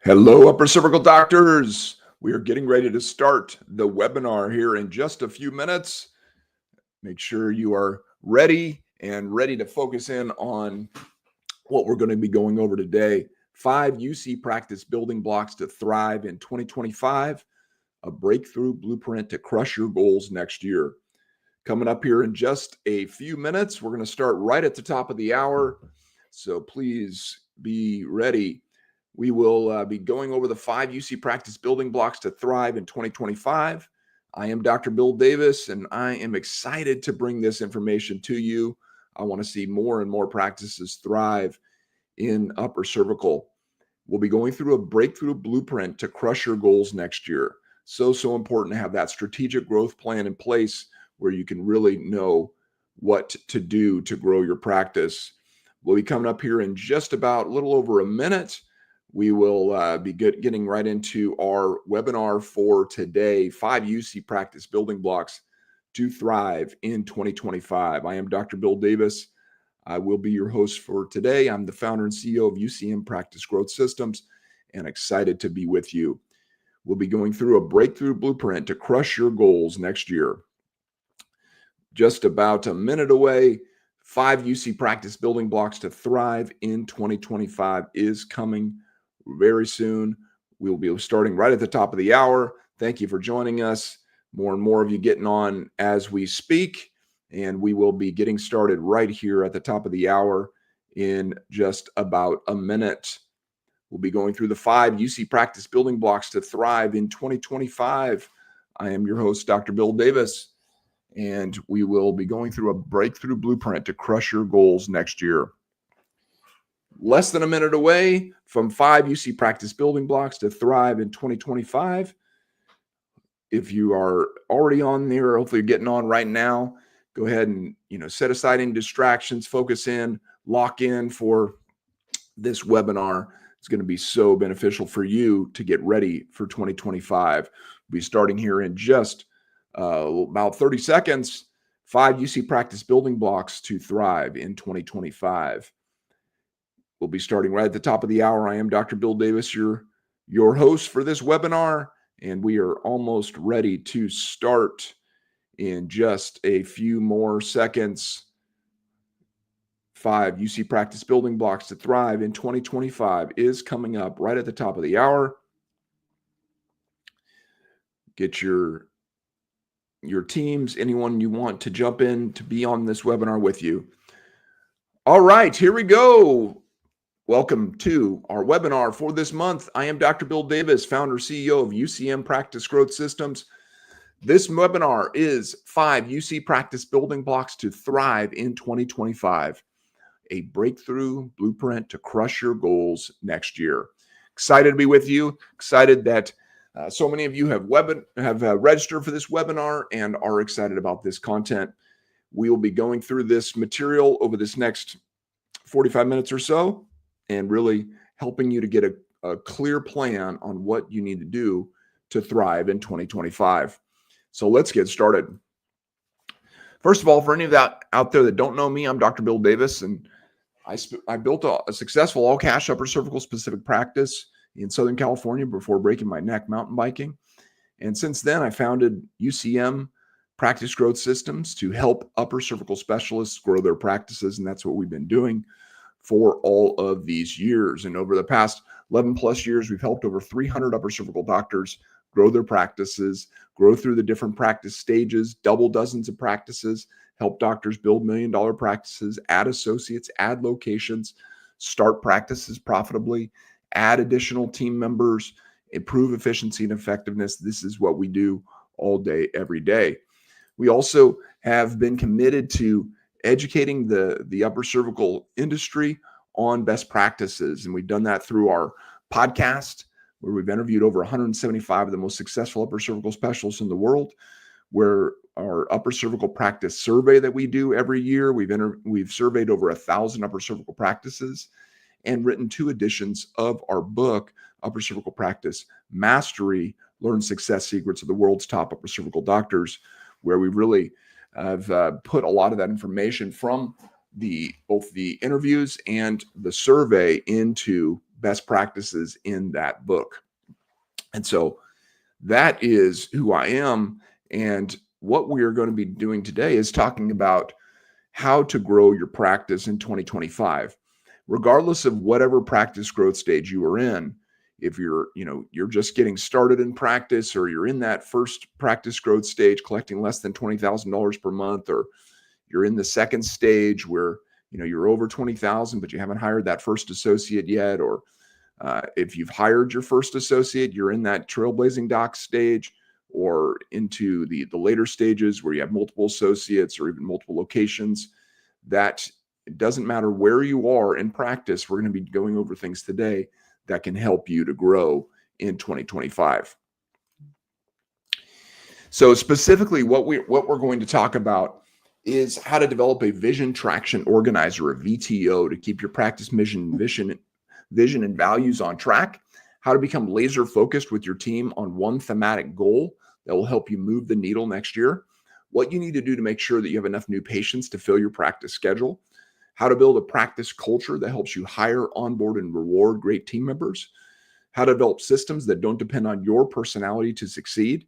Hello, upper cervical doctors. We are getting ready to start the webinar here in just a few minutes. Make sure you are ready to focus in on what we're going to be going over today. 5 UC practice building blocks to thrive in 2025, a breakthrough blueprint to crush your goals next year. Coming up here in just a few minutes, we're going to start right at the top of the hour. So please be ready. We will be going over the 5 UC practice building blocks to thrive in 2025. I am Dr. Bill Davis, and I am excited to bring this information to you. I want to see more and more practices thrive in upper cervical. We'll be going through a breakthrough blueprint to crush your goals next year. So important to have that strategic growth plan in place where you can really know what to do to grow your practice. We'll be coming up here in just about a little over a minute. We will be getting right into our webinar for today, 5 UC practice building blocks to thrive in 2025. I am Dr. Bill Davis. I will be your host for today. I'm the founder and CEO of UCM Practice Growth Systems and excited to be with you. We'll be going through a breakthrough blueprint to crush your goals next year. Just about a minute away. 5 UC practice building blocks to thrive in 2025 is coming very soon. We'll be starting right at the top of the hour. Thank you for joining us. More and more of you getting on as we speak, and we will be getting started right here at the top of the hour in just about a minute. We'll be going through the 5 UC practice building blocks to thrive in 2025. I am your host, Dr. Bill Davis, and we will be going through a breakthrough blueprint to crush your goals next year. Less than a minute away from 5 UC practice building blocks to thrive in 2025. If you are already on there, hopefully you're getting on right now, go ahead and set aside any distractions, focus in, lock in for this webinar. It's going to be so beneficial for you to get ready for 2025. We'll be starting here in just about 30 seconds. 5 UC practice building blocks to thrive in 2025. We'll be starting right at the top of the hour. I am Dr. Bill Davis, your host for this webinar, and we are almost ready to start in just a few more seconds. 5 UC practice building blocks to thrive in 2025 is coming up right at the top of the hour. Get your teams, anyone you want to jump in to be on this webinar with you. All right, here we go. Welcome to our webinar for this month. I am Dr. Bill Davis, founder, CEO of UCM Practice Growth Systems. This webinar is 5 UC practice building blocks to thrive in 2025, a breakthrough blueprint to crush your goals next year. Excited to be with you. Excited that so many of you have registered for this webinar and are excited about this content. We will be going through this material over this next 45 minutes or so, and really helping you to get a clear plan on what you need to do to thrive in 2025. So let's get started. First of all, for any of that out there that don't know me, I'm Dr. Bill Davis, and I built a successful all-cash upper cervical specific practice in Southern California before breaking my neck mountain biking. And since then, I founded UCM Practice Growth Systems to help upper cervical specialists grow their practices, and that's what we've been doing for all of these years. And over the past 11 plus years, we've helped over 300 upper cervical doctors grow their practices, grow through the different practice stages, double dozens of practices, help doctors build $1 million practices, add associates, add locations, start practices profitably, add additional team members, improve efficiency and effectiveness. This is what we do all day, every day. We also have been committed to educating the upper cervical industry on best practices. And we've done that through our podcast, where we've interviewed over 175 of the most successful upper cervical specialists in the world, where our upper cervical practice survey that we do every year, we've surveyed over 1,000 upper cervical practices and written 2 editions of our book, Upper Cervical Practice Mastery, Learn Success Secrets of the World's Top Upper Cervical Doctors, where we really have put a lot of that information from both the interviews and the survey into best practices in that book. And so that is who I am. And what we are going to be doing today is talking about how to grow your practice in 2025, regardless of whatever practice growth stage you are in. If you're just getting started in practice, or you're in that first practice growth stage collecting less than $20,000 per month, or you're in the second stage where you're over 20,000 but you haven't hired that first associate yet, or if you've hired your first associate, you're in that trailblazing doc stage, or into the later stages where you have multiple associates or even multiple locations. That it doesn't matter where you are in practice. We're going to be going over things today that can help you to grow in 2025. So specifically, what we're going to talk about is how to develop a vision traction organizer, a VTO, to keep your practice mission, vision and values on track, how to become laser focused with your team on one thematic goal that will help you move the needle next year, what you need to do to make sure that you have enough new patients to fill your practice schedule, how to build a practice culture that helps you hire, onboard, and reward great team members, how to develop systems that don't depend on your personality to succeed,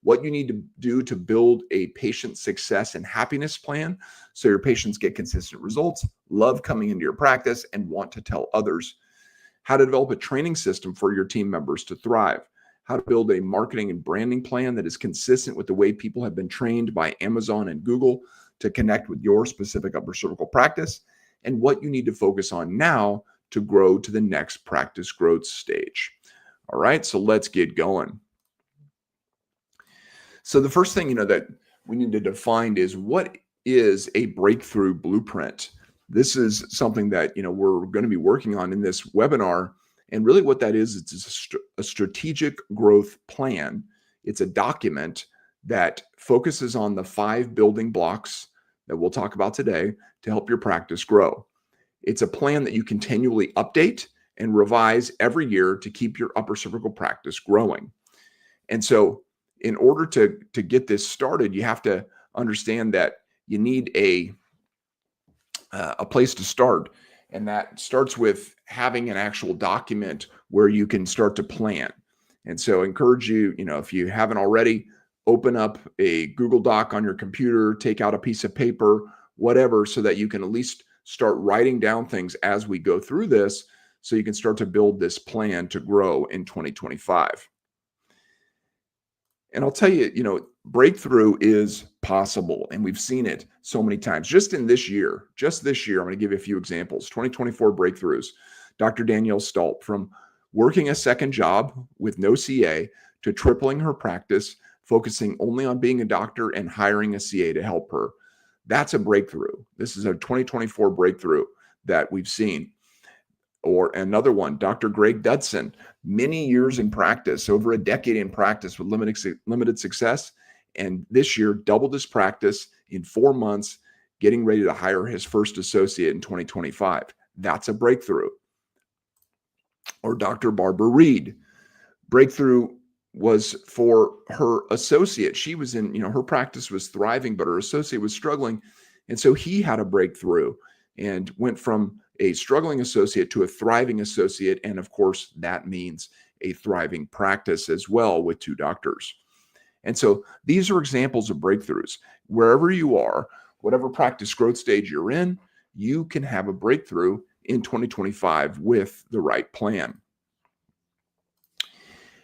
what you need to do to build a patient success and happiness plan so your patients get consistent results, love coming into your practice, and want to tell others, how to develop a training system for your team members to thrive, how to build a marketing and branding plan that is consistent with the way people have been trained by Amazon and Google to connect with your specific upper cervical practice, and what you need to focus on now to grow to the next practice growth stage. All right, so let's get going. So the first thing that we need to define is, what is a breakthrough blueprint? This is something that we're going to be working on in this webinar. And really what that is, it's a strategic growth plan. It's a document that focuses on the 5 building blocks that we'll talk about today to help your practice grow. It's a plan that you continually update and revise every year to keep your upper cervical practice growing. And so in order to get this started, you have to understand that you need a place to start. And that starts with having an actual document where you can start to plan. And so I encourage you, if you haven't already, open up a Google Doc on your computer, take out a piece of paper, whatever, so that you can at least start writing down things as we go through this, so you can start to build this plan to grow in 2025. And I'll tell you, breakthrough is possible, and we've seen it so many times. Just this year, I'm going to give you a few examples. 2024 breakthroughs. Dr. Danielle Stolp, from working a second job with no CA to tripling her practice, focusing only on being a doctor and hiring a CA to help her. That's a breakthrough. This is a 2024 breakthrough that we've seen. Or another one, Dr. Greg Dudson, many years in practice, over a decade in practice with limited success. And this year, doubled his practice in 4 months, getting ready to hire his first associate in 2025. That's a breakthrough. Or Dr. Barbara Reed, breakthrough was for her associate. She was in, her practice was thriving, but her associate was struggling. And so he had a breakthrough and went from a struggling associate to a thriving associate. And of course, that means a thriving practice as well with 2 doctors. And so these are examples of breakthroughs. Wherever you are, whatever practice growth stage you're in, you can have a breakthrough in 2025 with the right plan.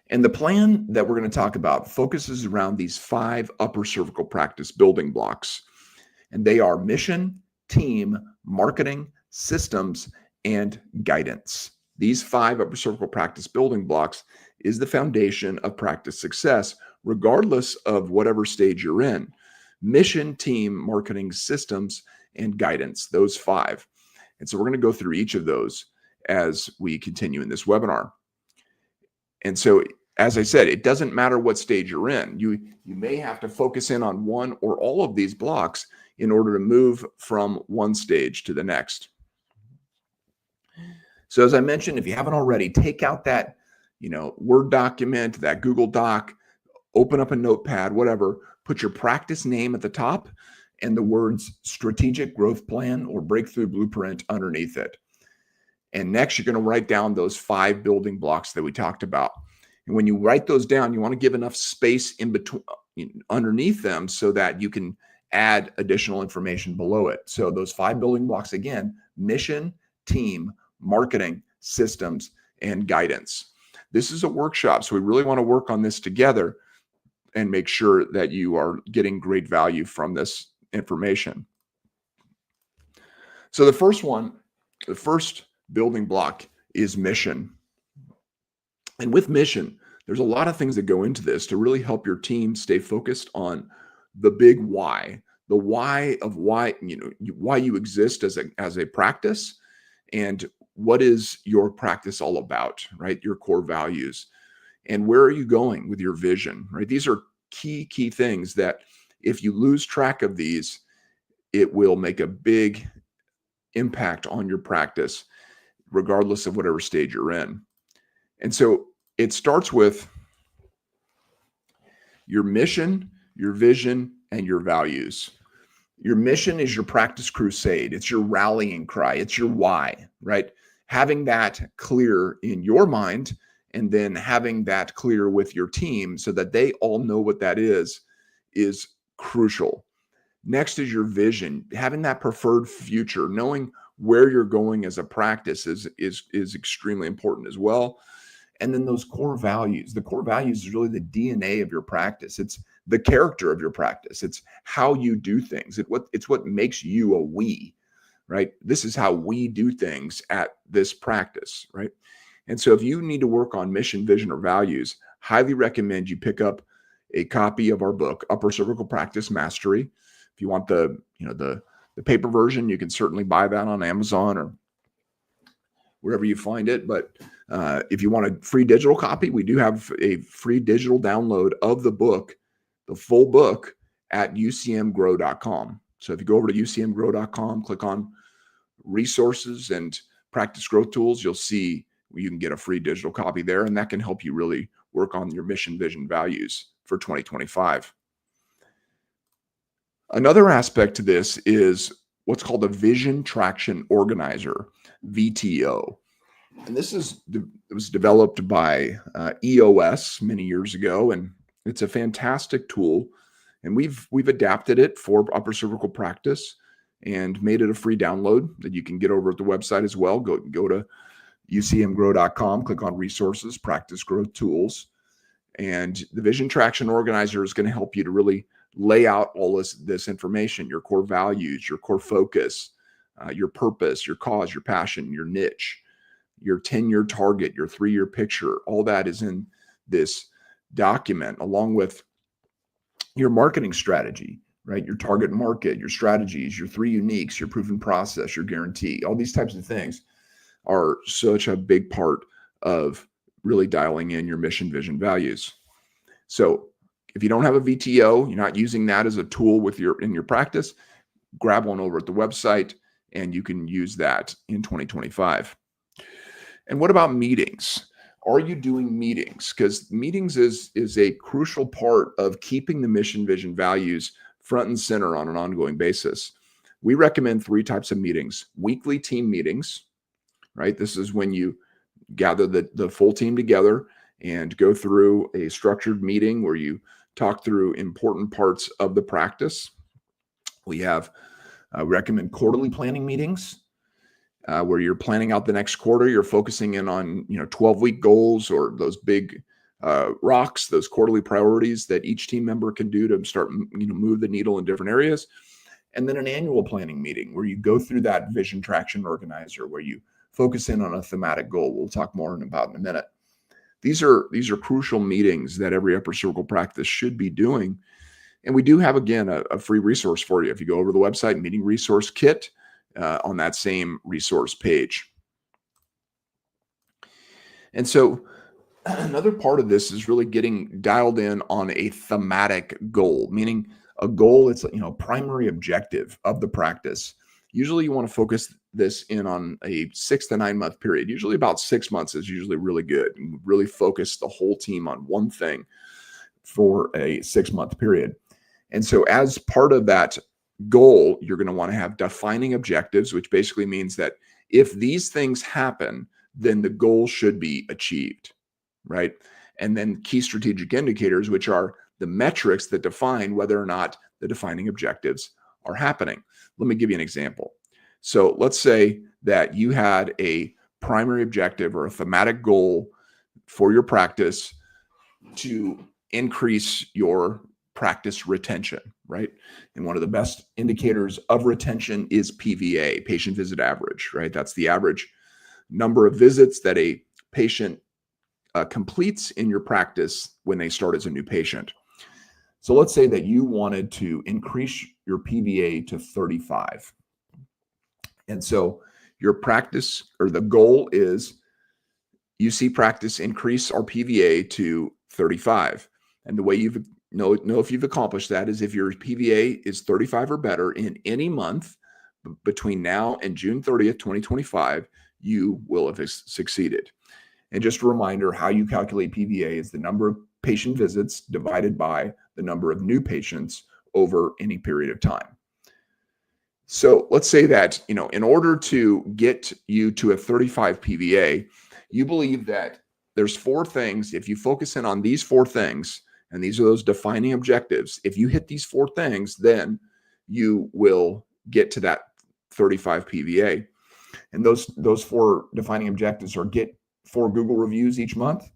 And the plan that we're going to talk about focuses around these 5 upper cervical practice building blocks. And they are mission, team, marketing, systems, and guidance. These 5 upper cervical practice building blocks is the foundation of practice success, regardless of whatever stage you're in. Mission, team, marketing, systems, and guidance, those 5. And so we're going to go through each of those as we continue in this webinar. And so, as I said, it doesn't matter what stage you're in. You may have to focus in on one or all of these blocks in order to move from one stage to the next. So as I mentioned, if you haven't already, take out that, Word document, that Google Doc, open up a notepad, whatever, put your practice name at the top and the words strategic growth plan or breakthrough blueprint underneath it. And next, you're going to write down those 5 building blocks that we talked about. And when you write those down, you want to give enough space in between, underneath them, so that you can add additional information below it. So those 5 building blocks, again: mission, team, marketing, systems, and guidance. This is a workshop, so we really want to work on this together and make sure that you are getting great value from this information. So the first building block is mission. And with mission, there's a lot of things that go into this to really help your team stay focused on the big why, the why of why you exist as a practice, and what is your practice all about, right? Your core values, and where are you going with your vision, right? These are key things that if you lose track of these, it will make a big impact on your practice, regardless of whatever stage you're in. And so it starts with your mission, your vision, and your values. Your mission is your practice crusade. It's your rallying cry. It's your why, right? Having that clear in your mind, and then having that clear with your team so that they all know what that is crucial. Next is your vision. Having that preferred future, knowing where you're going as a practice is extremely important as well. And then those core values. The core values is really the DNA of your practice. It's the character of your practice. It's how you do things. It's what makes you a we, right? This is how we do things at this practice, right? And so if you need to work on mission, vision, or values, highly recommend you pick up a copy of our book, Upper Cervical Practice Mastery. If you want the paper version, you can certainly buy that on Amazon or wherever you find it. But if you want a free digital copy, we do have a free digital download of the book, the full book, at ucmgrow.com. So if you go over to ucmgrow.com, click on resources and practice growth tools, you'll see you can get a free digital copy there, and that can help you really work on your mission, vision, values for 2025. Another aspect to this is what's called a Vision Traction Organizer, VTO. And this was developed by EOS many years ago, and it's a fantastic tool. And we've adapted it for upper cervical practice and made it a free download that you can get over at the website as well. Go to ucmgrow.com, click on resources, practice growth tools. And the Vision Traction Organizer is going to help you to really lay out all this information: your core values, your core focus, your purpose, your cause, your passion, your niche, your 10-year target, your 3-year picture. All that is in this document, along with your marketing strategy, right? Your target market, your strategies, your 3 uniques, your proven process, your guarantee. All these types of things are such a big part of really dialing in your mission, vision, values. So if you don't have a VTO, you're not using that as a tool in your practice, grab one over at the website and you can use that in 2025. And what about meetings? Are you doing meetings? Because meetings is a crucial part of keeping the mission, vision, values front and center on an ongoing basis. We recommend 3 types of meetings: weekly team meetings, right? This is when you gather the full team together and go through a structured meeting where you talk through important parts of the practice. We recommend quarterly planning meetings where you're planning out the next quarter. You're focusing in on 12-week goals or those big rocks, those quarterly priorities that each team member can do to start move the needle in different areas. And then an annual planning meeting where you go through that Vision Traction Organizer, where you focus in on a thematic goal. We'll talk more about in a minute. These are crucial meetings that every upper cervical practice should be doing. And we do have, again, a free resource for you. If you go over to the website, Meeting Resource Kit, on that same resource page. And so another part of this is really getting dialed in on a thematic goal, meaning a goal, it's a primary objective of the practice. Usually you want to focus this in on a 6 to 9 month period. Usually about 6 months is usually really good. And really focus the whole team on one thing for a 6-month period. And so as part of that goal, you're going to want to have defining objectives, which basically means that If these things happen, then the goal should be achieved, right? And then key strategic indicators, which are the metrics that define whether or not the defining objectives are happening. Let me give you an example. So let's say that you had a primary objective or a thematic goal for your practice to increase your practice retention, right? And one of the best indicators of retention is PVA, patient visit average, right? That's the average number of visits that a patient completes in your practice when they start as a new patient. So let's say that you wanted to increase your PVA to 35. And so your practice, or the goal is you see practice increase our PVA to 35. And the way you know if you've accomplished that is if your PVA is 35 or better in any month between now and June 30th, 2025, you will have succeeded. And just a reminder, how you calculate PVA is the number of patient visits divided by the number of new patients over any period of time. So let's say that, in order to get you to a 35 PVA, you believe that there's 4 things. If you focus in on these 4 things, and these are those defining objectives, if you hit these 4 things, then you will get to that 35 PVA. And those 4 defining objectives are get 4 Google reviews each month,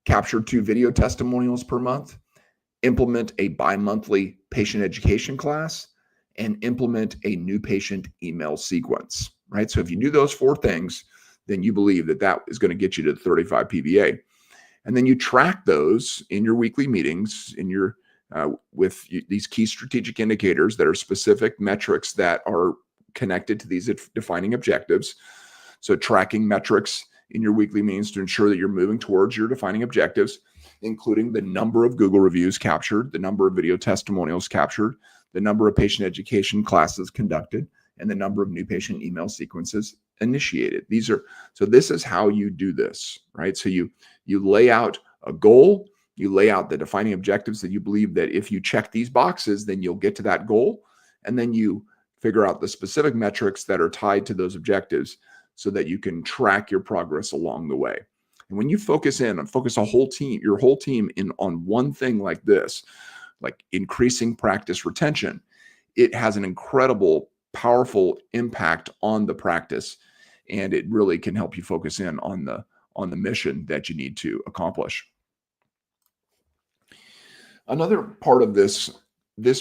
capture 2 video testimonials per month, implement a bi-monthly patient education class, and implement a new patient email sequence, right? So if you do those 4 things, then you believe that that is going to get you to the 35 PVA. And then you track those in your weekly meetings, in your with these key strategic indicators that are specific metrics that are connected to these defining objectives. So tracking metrics in your weekly meetings to ensure that you're moving towards your defining objectives, including the number of Google reviews captured, the number of video testimonials captured, the number of patient education classes conducted, and the number of new patient email sequences initiated. So this is how you do this, right? So you lay out a goal, you lay out the defining objectives that you believe that if you check these boxes, then you'll get to that goal. And then you figure out the specific metrics that are tied to those objectives so that you can track your progress along the way. And when you focus your whole team in on one thing like this, like increasing practice retention, it has an incredible, powerful impact on the practice. And it really can help you focus in on the mission that you need to accomplish. Another part of this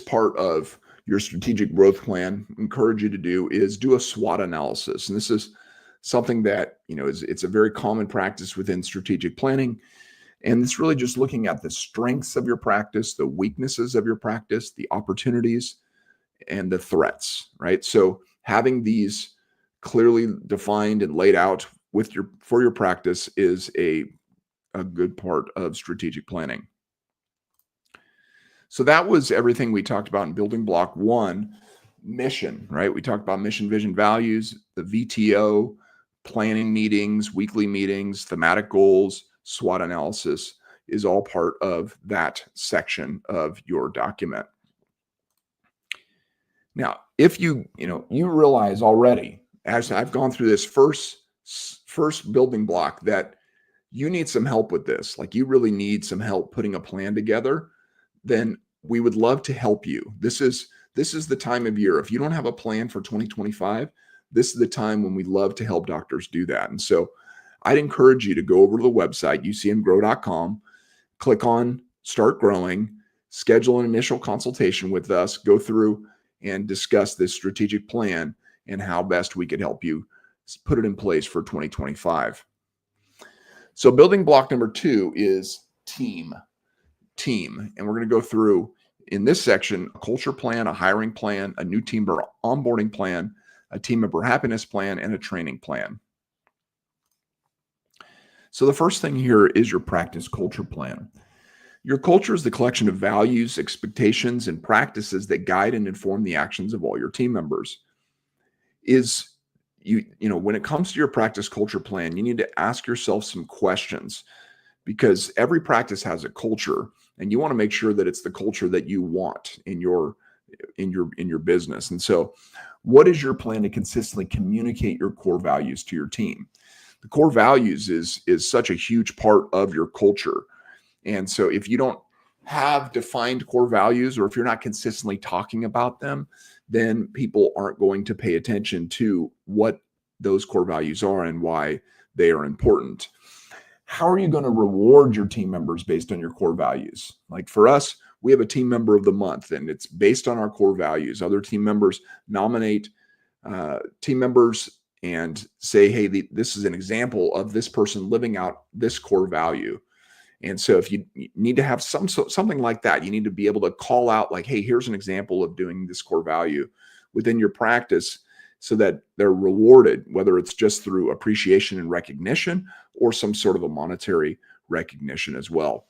part of your strategic growth plan, encourage you to do is do a SWOT analysis. And this is something that, it's a very common practice within strategic planning. And it's really just looking at the strengths of your practice, the weaknesses of your practice, the opportunities, and the threats, right? So having these clearly defined and laid out for your practice is a good part of strategic planning. So that was everything we talked about in building block 1, mission, right? We talked about mission, vision, values, the VTO, planning meetings, weekly meetings, thematic goals, SWOT analysis is all part of that section of your document. Now, if you realize already, as I've gone through this first building block, that you need some help with this, like you really need some help putting a plan together, then we would love to help you. This is the time of year. If you don't have a plan for 2025, this is the time when we love to help doctors do that. And so I'd encourage you to go over to the website, ucmgrow.com, click on Start Growing, schedule an initial consultation with us, go through and discuss this strategic plan and how best we could help you put it in place for 2025. So building block number 2 is team. And we're going to go through in this section a culture plan, a hiring plan, a new team member onboarding plan, a team member happiness plan, and a training plan. So the first thing here is your practice culture plan. Your culture is the collection of values, expectations, and practices that guide and inform the actions of all your team members. When it comes to your practice culture plan, you need to ask yourself some questions, because every practice has a culture and you want to make sure that it's the culture that you want in your in your business. And so what is your plan to consistently communicate your core values to your team? The core values is such a huge part of your culture. And so if you don't have defined core values, or if you're not consistently talking about them, then people aren't going to pay attention to what those core values are and why they are important. How are you going to reward your team members based on your core values? Like for us, we have a team member of the month, and it's based on our core values. Other team members nominate team members and say, hey, this is an example of this person living out this core value. And so if you need to have something like that, you need to be able to call out like, hey, here's an example of doing this core value within your practice, so that they're rewarded, whether it's just through appreciation and recognition or some sort of a monetary recognition as well.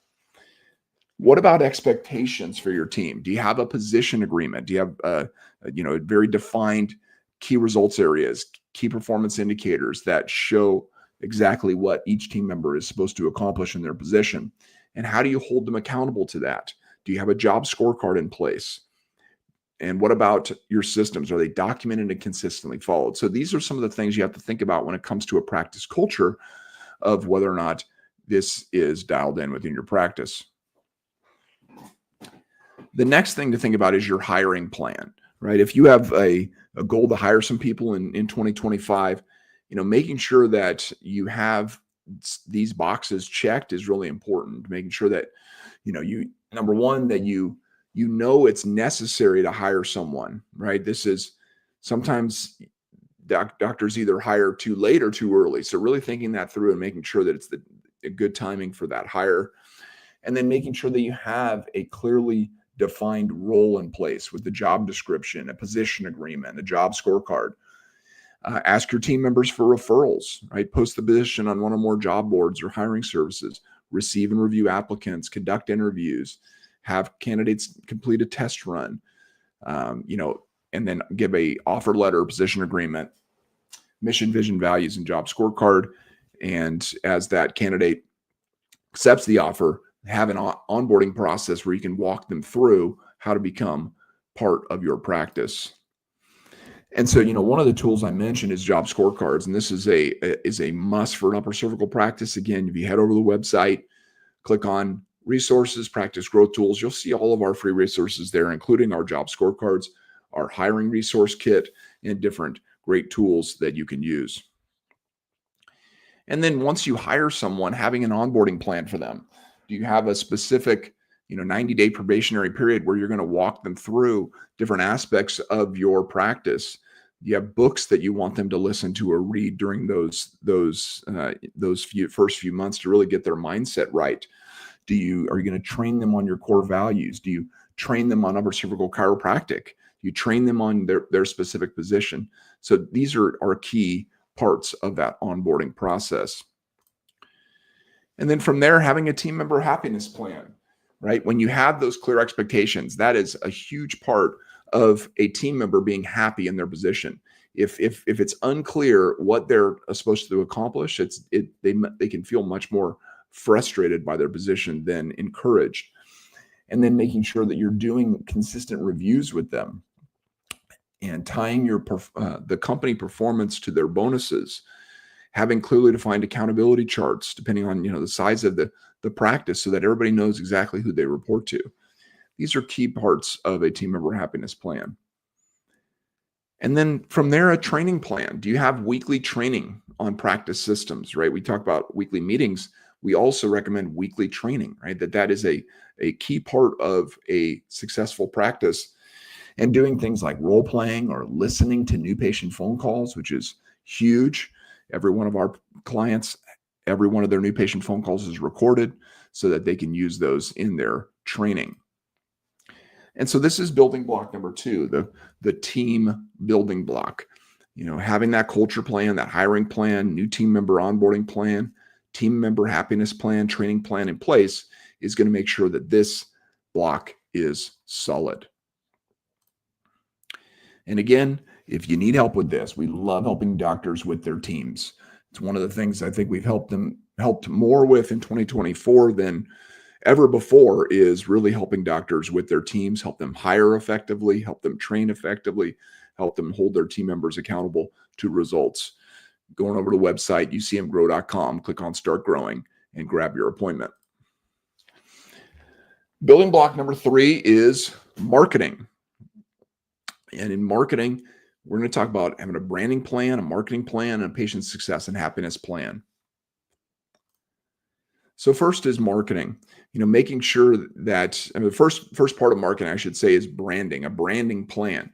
What about expectations for your team? Do you have a position agreement? Do you have very defined key results areas, key performance indicators that show exactly what each team member is supposed to accomplish in their position? And how do you hold them accountable to that? Do you have a job scorecard in place? And what about your systems? Are they documented and consistently followed? So these are some of the things you have to think about when it comes to a practice culture of whether or not this is dialed in within your practice. The next thing to think about is your hiring plan, right? If you have a goal to hire some people in 2025, making sure that you have these boxes checked is really important. Making sure that, number one, that it's necessary to hire someone, right? This is sometimes doctors either hire too late or too early. So really thinking that through and making sure that it's a good timing for that hire. And then making sure that you have a clearly defined role in place with the job description, a position agreement, a job scorecard. Ask your team members for referrals, right? Post the position on one or more job boards or hiring services. Receive and review applicants, conduct interviews, have candidates complete a test run, and then give a offer letter, position agreement, mission, vision, values, and job scorecard. And as that candidate accepts the offer, have an onboarding process where you can walk them through how to become part of your practice. And so, one of the tools I mentioned is job scorecards, and this is a must for an upper cervical practice. Again, if you head over to the website, click on resources, practice growth tools, you'll see all of our free resources there, including our job scorecards, our hiring resource kit, and different great tools that you can use. And then once you hire someone, having an onboarding plan for them. Do you have a specific 90-day probationary period where you're going to walk them through different aspects of your practice? You have books that you want them to listen to or read during those first few months to really get their mindset right. Are you going to train them on your core values? Do you train them on upper cervical chiropractic? You train them on their specific position. So these are key parts of that onboarding process. And then from there, having a team member happiness plan, right? When you have those clear expectations, that is a huge part of a team member being happy in their position. If it's unclear what they're supposed to accomplish, they can feel much more frustrated by their position than encouraged. And then making sure that you're doing consistent reviews with them and tying the company performance to their bonuses, having clearly defined accountability charts depending on the size of the practice, so that everybody knows exactly who they report to. These are key parts of a team member happiness plan. And then from there, a training plan. Do you have weekly training on practice systems, right? We talk about weekly meetings. We also recommend weekly training, right? That is a key part of a successful practice. And doing things like role playing or listening to new patient phone calls, which is huge. Every one of our clients, every one of their new patient phone calls is recorded so that they can use those in their training. And so this is building block number 2, the team building block. Having that culture plan, that hiring plan, new team member onboarding plan, team member happiness plan, training plan in place is going to make sure that this block is solid. And again, if you need help with this, we love helping doctors with their teams. It's one of the things I think we've helped more with in 2024 than ever before is really helping doctors with their teams, help them hire effectively, help them train effectively, help them hold their team members accountable to results. Going over to the website, ucmgrow.com, click on Start Growing and grab your appointment. Building block number 3 is marketing. And in marketing, we're going to talk about having a branding plan, a marketing plan, and a patient success and happiness plan. So first is marketing. Making sure that the first part of marketing, I should say, is branding, a branding plan.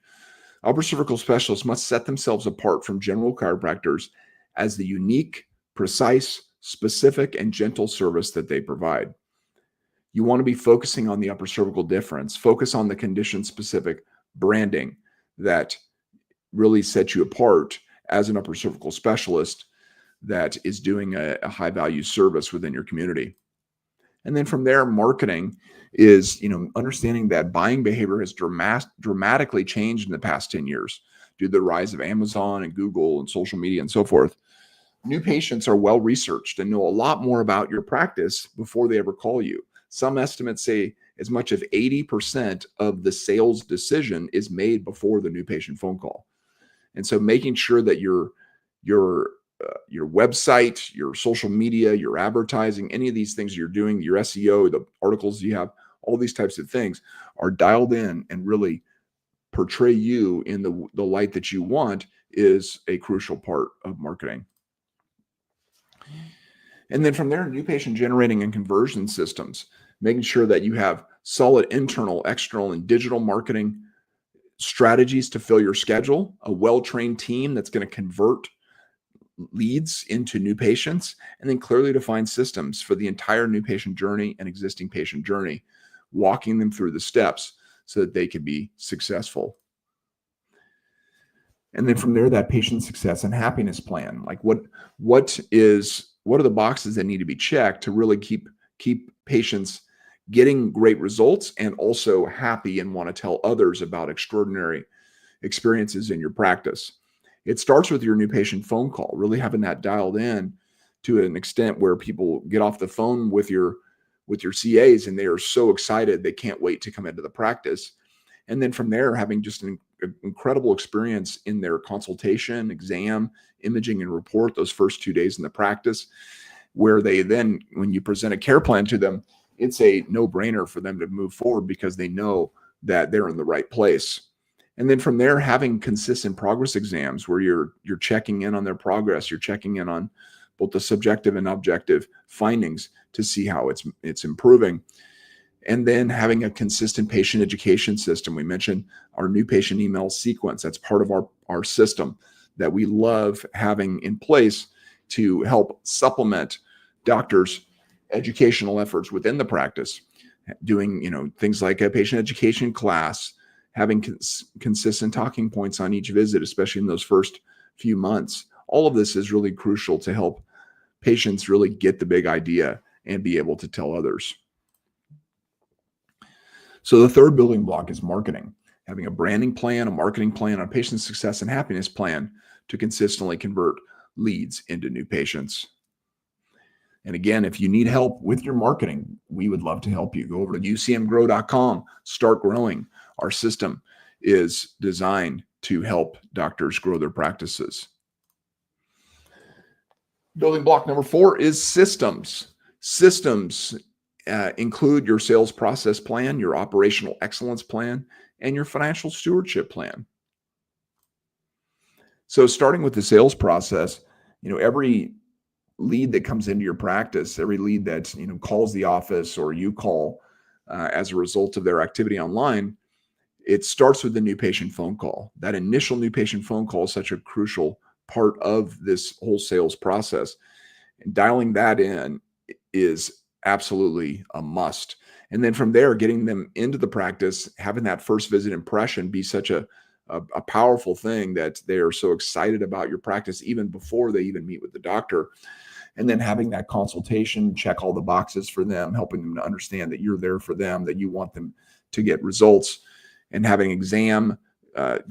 Upper cervical specialists must set themselves apart from general chiropractors as the unique, precise, specific, and gentle service that they provide. You want to be focusing on the upper cervical difference. Focus on the condition-specific branding that really sets you apart as an upper cervical specialist that is doing a high-value service within your community. And then from there, marketing is, understanding that buying behavior has dramatically changed in the past 10 years due to the rise of Amazon and Google and social media and so forth. New patients are well researched and know a lot more about your practice before they ever call you. Some estimates say as much as 80% of the sales decision is made before the new patient phone call. And so making sure that your website, your social media, your advertising, any of these things you're doing, your SEO, the articles you have, all these types of things are dialed in and really portray you in the light that you want is a crucial part of marketing. And then from there, new patient generating and conversion systems, making sure that you have solid internal, external, and digital marketing strategies to fill your schedule, a well-trained team that's going to convert leads into new patients, and then clearly defined systems for the entire new patient journey and existing patient journey, walking them through the steps so that they can be successful. And then from there, that patient success and happiness plan, like what are the boxes that need to be checked to really keep patients getting great results and also happy and want to tell others about extraordinary experiences in your practice. It starts with your new patient phone call, really having that dialed in to an extent where people get off the phone with your CAs and they are so excited they can't wait to come into the practice. And then from there, having just an incredible experience in their consultation, exam, imaging, and report those first 2 days in the practice, where they then, when you present a care plan to them, it's a no-brainer for them to move forward because they know that they're in the right place. And then from there, having consistent progress exams where you're checking in on their progress, you're checking in on both the subjective and objective findings to see how it's improving. And then having a consistent patient education system. We mentioned our new patient email sequence. That's part of our system that we love having in place to help supplement doctors' educational efforts within the practice, doing things like a patient education class, having consistent talking points on each visit, especially in those first few months. All of this is really crucial to help patients really get the big idea and be able to tell others. So the third building block is marketing, having a branding plan, a marketing plan, a patient success and happiness plan to consistently convert leads into new patients. And again, if you need help with your marketing, we would love to help you. Go over to ucmgrow.com, start growing. Our system is designed to help doctors grow their practices. Building block number 4 is systems. Systems include your sales process plan, your operational excellence plan, and your financial stewardship plan. So starting with the sales process, every lead that comes into your practice, every lead that calls the office or you call as a result of their activity online, it starts with the new patient phone call. That initial new patient phone call is such a crucial part of this whole sales process. And dialing that in is absolutely a must. And then from there, getting them into the practice, having that first visit impression be such a powerful thing that they are so excited about your practice even before they even meet with the doctor. And then having that consultation, check all the boxes for them, helping them to understand that you're there for them, that you want them to get results, and having exam,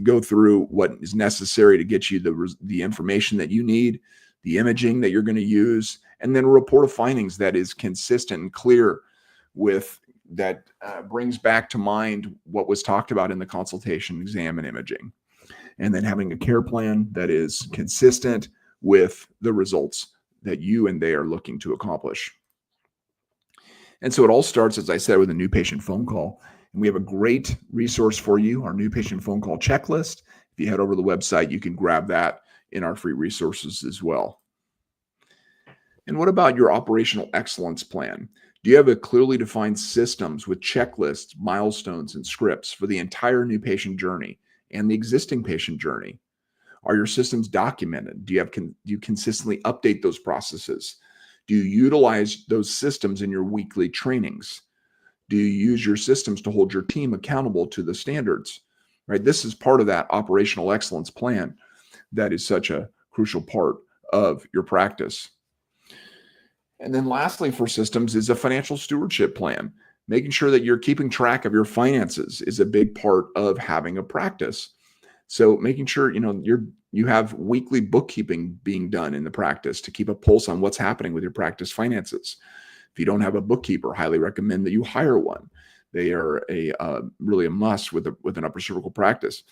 go through what is necessary to get you the information that you need, the imaging that you're going to use, and then a report of findings that is consistent and clear with that brings back to mind what was talked about in the consultation, exam, and imaging. And then having a care plan that is consistent with the results that you and they are looking to accomplish. And so it all starts, as I said, with a new patient phone call. And we have a great resource for you, our new patient phone call checklist. If you head over to the website, you can grab that in our free resources as well. And what about your operational excellence plan? Do you have a clearly defined systems with checklists, milestones, and scripts for the entire new patient journey and the existing patient journey? Are your systems documented? Do you consistently update those processes? Do you utilize those systems in your weekly trainings? Do you use your systems to hold your team accountable to the standards? Right? This is part of that operational excellence plan that is such a crucial part of your practice. And then lastly for systems is a financial stewardship plan. Making sure that you're keeping track of your finances is a big part of having a practice. So making sure, you have weekly bookkeeping being done in the practice to keep a pulse on what's happening with your practice finances. If you don't have a bookkeeper, highly recommend that you hire one. They are really a must with an upper cervical practice.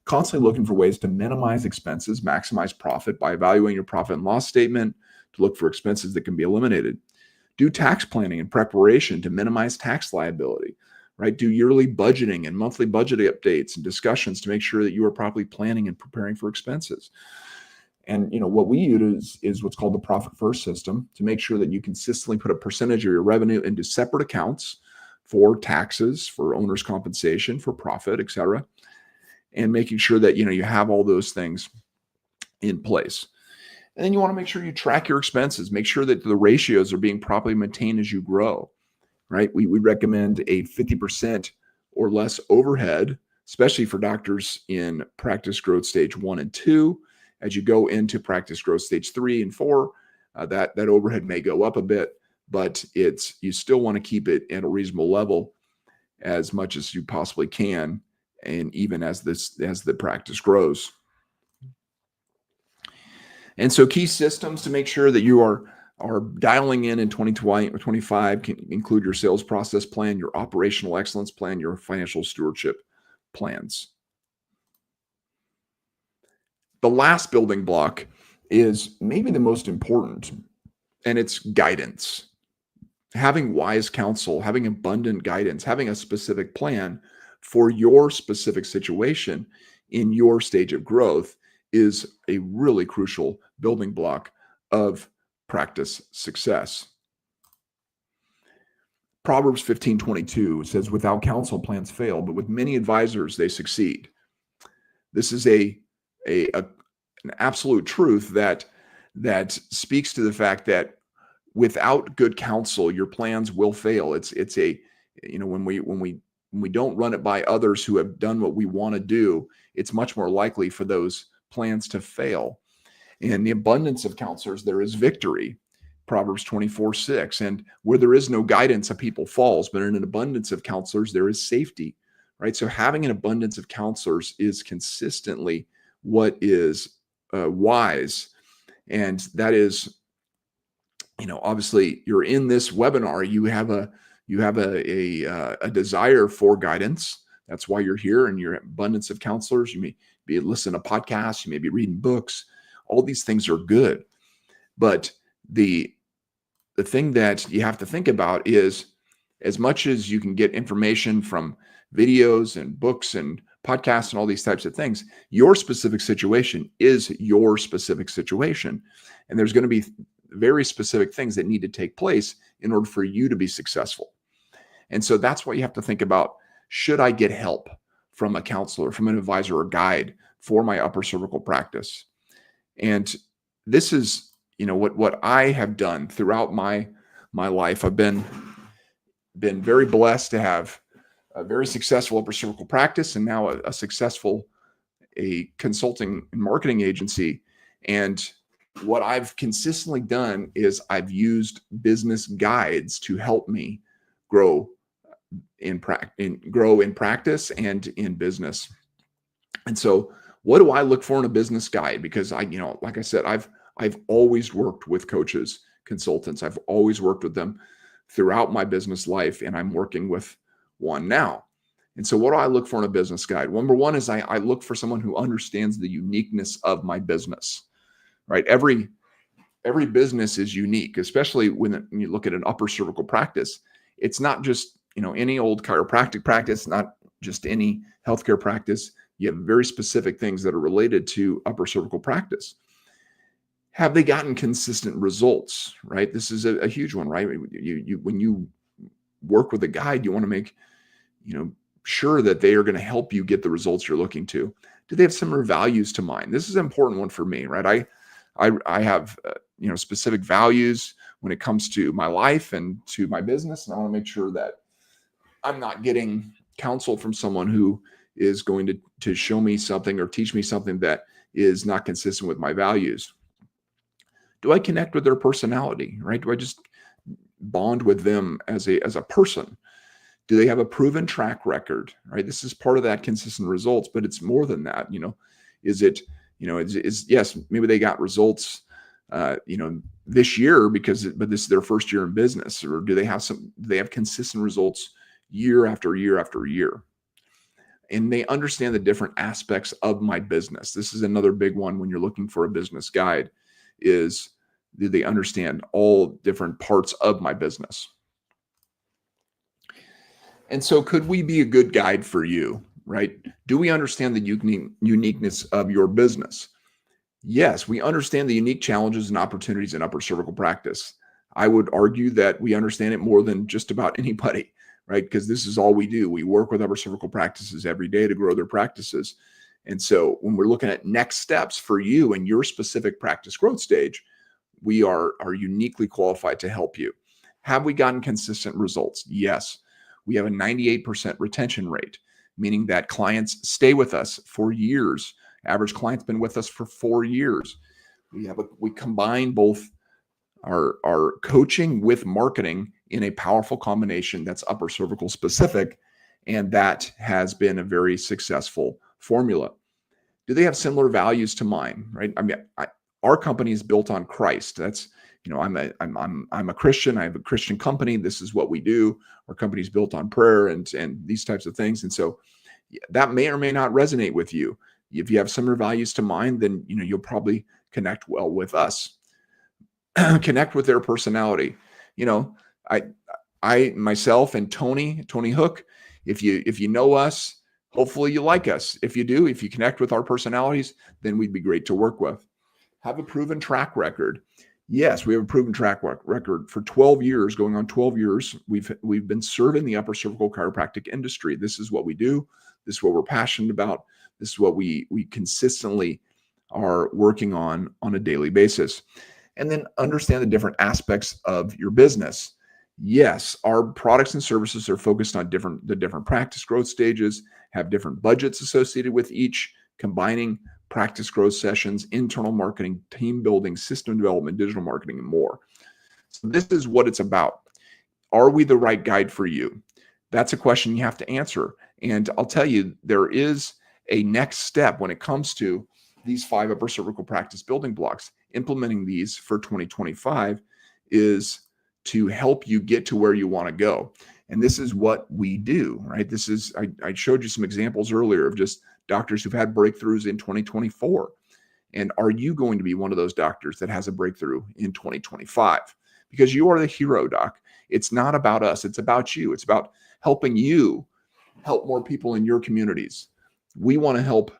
Constantly looking for ways to minimize expenses, maximize profit by evaluating your profit and loss statement to look for expenses that can be eliminated. Do tax planning and preparation to minimize tax liability, right? Do yearly budgeting and monthly budget updates and discussions to make sure that you are properly planning and preparing for expenses. And what we use is what's called the profit first system to make sure that you consistently put a percentage of your revenue into separate accounts for taxes, for owner's compensation, for profit, et cetera, and making sure that you have all those things in place. And then you want to make sure you track your expenses, make sure that the ratios are being properly maintained as you grow, right? We recommend a 50% or less overhead, especially for doctors in practice growth stage 1 and 2. As you go into practice growth stage 3 and 4, that overhead may go up a bit, but you still want to keep it at a reasonable level as much as you possibly can, and even as the practice grows. And so key systems to make sure that you are dialing in 2020 or 25 can include your sales process plan, your operational excellence plan, your financial stewardship plans. The last building block is maybe the most important, and it's guidance. Having wise counsel, having abundant guidance, having a specific plan for your specific situation in your stage of growth is a really crucial building block of practice success. Proverbs 15:22 says, "Without counsel, plans fail, but with many advisors, they succeed." This is an absolute truth that speaks to the fact that without good counsel, your plans will fail. When we don't run it by others who have done what we want to do, it's much more likely for those plans to fail. In the abundance of counselors, there is victory. Proverbs 24:6. And where there is no guidance, a people falls, but in an abundance of counselors, there is safety, right? So having an abundance of counselors is consistently what is wise. And that is, obviously you're in this webinar, you have a desire for guidance. That's why you're here, and your abundance of counselors. You may be listening to podcasts, you may be reading books. All these things are good. But the thing that you have to think about is, as much as you can get information from videos and books and podcasts and all these types of things, your specific situation is your specific situation. And there's going to be very specific things that need to take place in order for you to be successful. And so that's what you have to think about. Should I get help from a counselor, from an advisor or guide for my upper cervical practice? And this is, what I have done throughout my life. I've been very blessed to have a very successful upper cervical practice, and now a successful consulting and marketing agency. And what I've consistently done is I've used business guides to help me grow in practice and in business. And so what do I look for in a business guide? Because like I said, I've always worked with coaches, consultants. I've always worked with them throughout my business life, and I'm working with one now. And so what do I look for in a business guide? Number one is I look for someone who understands the uniqueness of my business, right? Every business is unique, especially when you look at an upper cervical practice. It's not just, any old chiropractic practice, not just any healthcare practice. You have very specific things that are related to upper cervical practice. Have they gotten consistent results, right? This is a huge one, right? When you work with a guide, you want to make, sure that they are going to help you get the results you're looking to. Do they have similar values to mine? This is an important one for me, right? I have, specific values when it comes to my life and to my business. And I want to make sure that I'm not getting counsel from someone who is going to show me something or teach me something that is not consistent with my values. Do I connect with their personality, right? Do I just bond with them as a person? Do they have a proven track record, right? This is part of that consistent results, but it's more than that. Is it, yes, maybe they got results, this year but this is their first year in business, or do they have consistent results year after year after year? And they understand the different aspects of my business. This is another big one when you're looking for a business guide, is do they understand all different parts of my business? And so could we be a good guide for you, right? Do we understand the uniqueness of your business? Yes, we understand the unique challenges and opportunities in upper cervical practice. I would argue that we understand it more than just about anybody, right? Because this is all we do. We work with upper cervical practices every day to grow their practices. And so when we're looking at next steps for you and your specific practice growth stage, we are uniquely qualified to help you. Have we gotten consistent results? Yes. We have a 98% retention rate, meaning that clients stay with us for years. Average client's been with us for 4 years. We combine both our coaching with marketing in a powerful combination that's upper cervical specific, and that has been a very successful formula. Do they have similar values to mine, right? I mean, our company is built on Christ. That's, I'm a Christian. I have a Christian company. This is what we do. Our company is built on prayer and these types of things. And so that may or may not resonate with you. If you have similar values to mine, then you'll probably connect well with us. Connect with their personality. I myself and Tony Hook, if you know us, hopefully you like us. If you do, if you connect with our personalities, then we'd be great to work with. Have a proven track record. Yes, we have a proven track record for 12 years, going on 12 years. We've been serving the upper cervical chiropractic industry. This is what we do. This is what we're passionate about. This is what we consistently are working on a daily basis. And then understand the different aspects of your business. Yes, our products and services are focused on the different practice growth stages, have different budgets associated with each, combining practice growth sessions, internal marketing, team building, system development, digital marketing, and more. So this is what it's about. Are we the right guide for you? That's a question you have to answer. And I'll tell you, there is a next step when it comes to these 5 upper cervical practice building blocks. Implementing these for 2025 is to help you get to where you want to go. And this is what we do, right? I showed you some examples earlier of just doctors who've had breakthroughs in 2024. And are you going to be one of those doctors that has a breakthrough in 2025? Because you are the hero, doc. It's not about us. It's about you. It's about helping you help more people in your communities. We want to help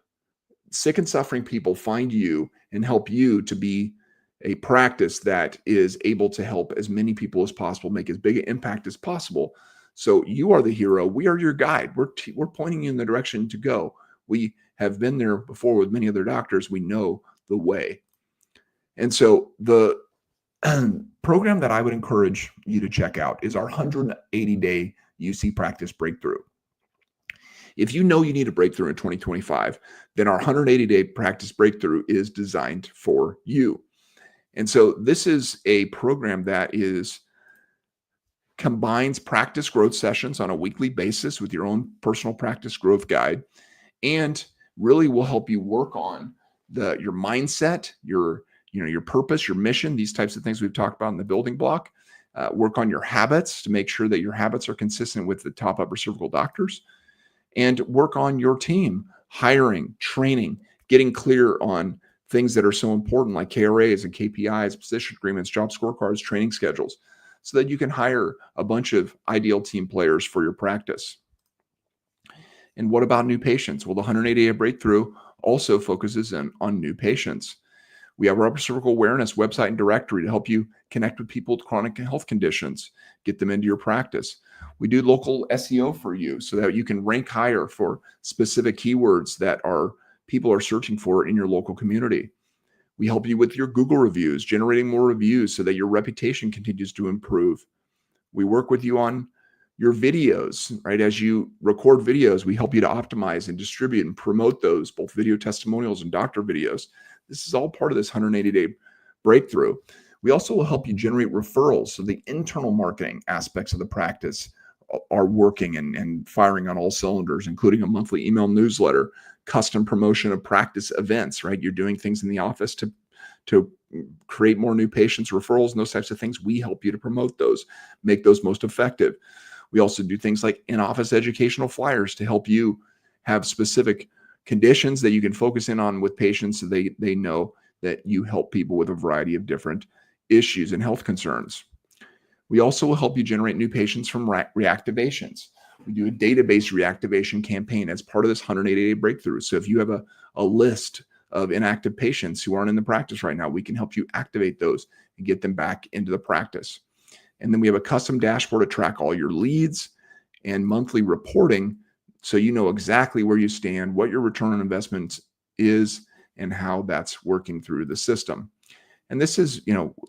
sick and suffering people find you and help you to be a practice that is able to help as many people as possible, make as big an impact as possible. So you are the hero. We are your guide. We're pointing you in the direction to go. We have been there before with many other doctors. We know the way. And so the program that I would encourage you to check out is our 180-day UC Practice Breakthrough. If you know you need a breakthrough in 2025, then our 180-day practice breakthrough is designed for you. And so this is a program that combines practice growth sessions on a weekly basis with your own personal practice growth guide, and really will help you work on your mindset, your purpose, your mission, these types of things we've talked about in the building block. work on your habits to make sure that your habits are consistent with the top upper cervical doctors, and work on your team, hiring, training, getting clear on things that are so important like KRAs and KPIs, position agreements, job scorecards, training schedules, so that you can hire a bunch of ideal team players for your practice. And what about new patients? Well, the 180-day breakthrough also focuses on new patients. We have our upper cervical awareness website and directory to help you connect with people with chronic health conditions, get them into your practice. We do local SEO for you so that you can rank higher for specific keywords that people are searching for in your local community. We help you with your Google reviews, generating more reviews so that your reputation continues to improve. We work with you on your videos, right? As you record videos, we help you to optimize and distribute and promote those, both video testimonials and doctor videos. This is all part of this 180-day breakthrough. We also will help you generate referrals, so the internal marketing aspects of the practice are working and firing on all cylinders, including a monthly email newsletter, custom promotion of practice events, right? You're doing things in the office to create more new patients, referrals, and those types of things. We help you to promote those, make those most effective. We also do things like in-office educational flyers to help you have specific conditions that you can focus in on with patients so they know that you help people with a variety of different issues and health concerns. We also will help you generate new patients from reactivations. We do a database reactivation campaign as part of this 180-day breakthrough. So if you have a list of inactive patients who aren't in the practice right now, we can help you activate those and get them back into the practice. And then we have a custom dashboard to track all your leads and monthly reporting so you know exactly where you stand, what your return on investment is, and how that's working through the system. And this is,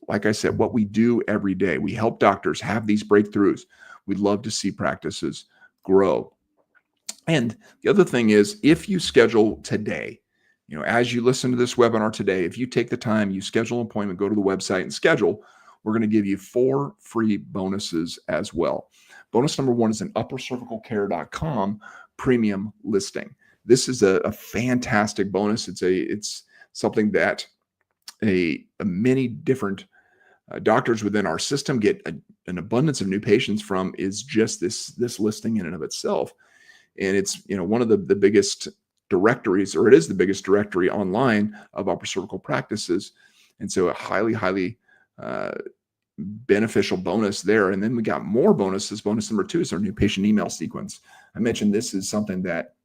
like I said, what we do every day. We help doctors have these breakthroughs. We'd love to see practices grow. And the other thing is, if you schedule today, as you listen to this webinar today, if you take the time, you schedule an appointment, go to the website and schedule, we're going to give you 4 free bonuses as well. Bonus number 1 is an uppercervicalcare.com premium listing. This is a fantastic bonus. It's something that many different doctors within our system get an abundance of new patients from, is just this listing in and of itself. And it's one of the biggest directories, or it is the biggest directory online of upper cervical practices. And so a highly beneficial bonus there. And then we got more bonuses. Bonus number 2 is our new patient email sequence. I mentioned this is something that,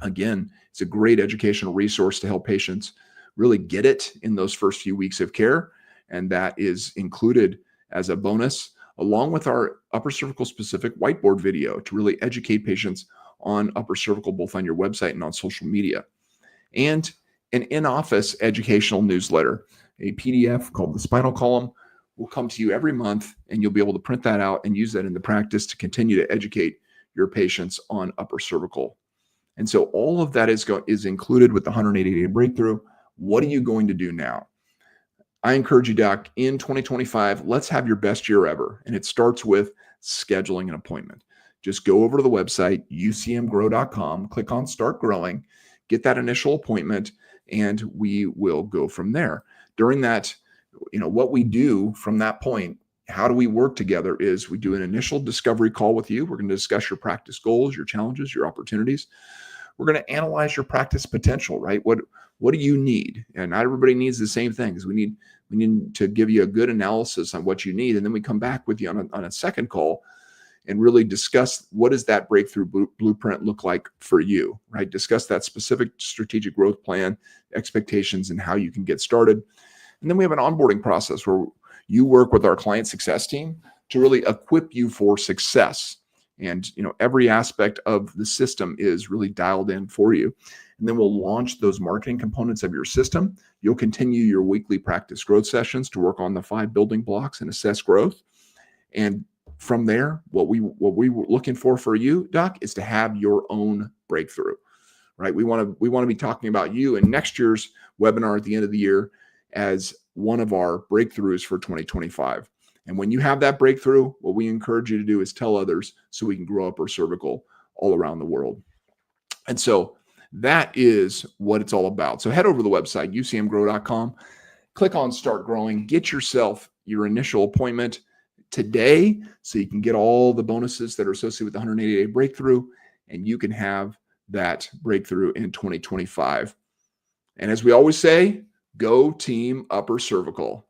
again, it's a great educational resource to help patients really get it in those first few weeks of care. And that is included as a bonus, along with our upper cervical specific whiteboard video to really educate patients on upper cervical, both on your website and on social media. And an in-office educational newsletter, a PDF called the Spinal Column, will come to you every month, and you'll be able to print that out and use that in the practice to continue to educate your patients on upper cervical. And so all of that is included with the 180-day breakthrough. What are you going to do now? I encourage you, Doc, in 2025, let's have your best year ever. And it starts with scheduling an appointment. Just go over to the website, ucmgrow.com, click on Start Growing, get that initial appointment, and we will go from there. During that, what we do from that point, how do we work together, is we do an initial discovery call with you. We're going to discuss your practice goals, your challenges, your opportunities. We're going to analyze your practice potential, right? What do you need? And not everybody needs the same things. We need to give you a good analysis on what you need. And then we come back with you on a second call and really discuss, what does that breakthrough blueprint look like for you, right? Discuss that specific strategic growth plan, expectations, and how you can get started. And then we have an onboarding process where you work with our client success team to really equip you for success. And every aspect of the system is really dialed in for you. And then we'll launch those marketing components of your system. You'll continue your weekly practice growth sessions to work on the 5 building blocks and assess growth. And from there, what we were looking for you, Doc, is to have your own breakthrough, right? We want to be talking about you in next year's webinar at the end of the year as one of our breakthroughs for 2025. And when you have that breakthrough, what we encourage you to do is tell others so we can grow upper cervical all around the world. And so that is what it's all about. So head over to the website, ucmgrow.com, click on Start Growing, get yourself your initial appointment, today so you can get all the bonuses that are associated with the 180-day breakthrough, and you can have that breakthrough in 2025. And as we always say, go team upper cervical.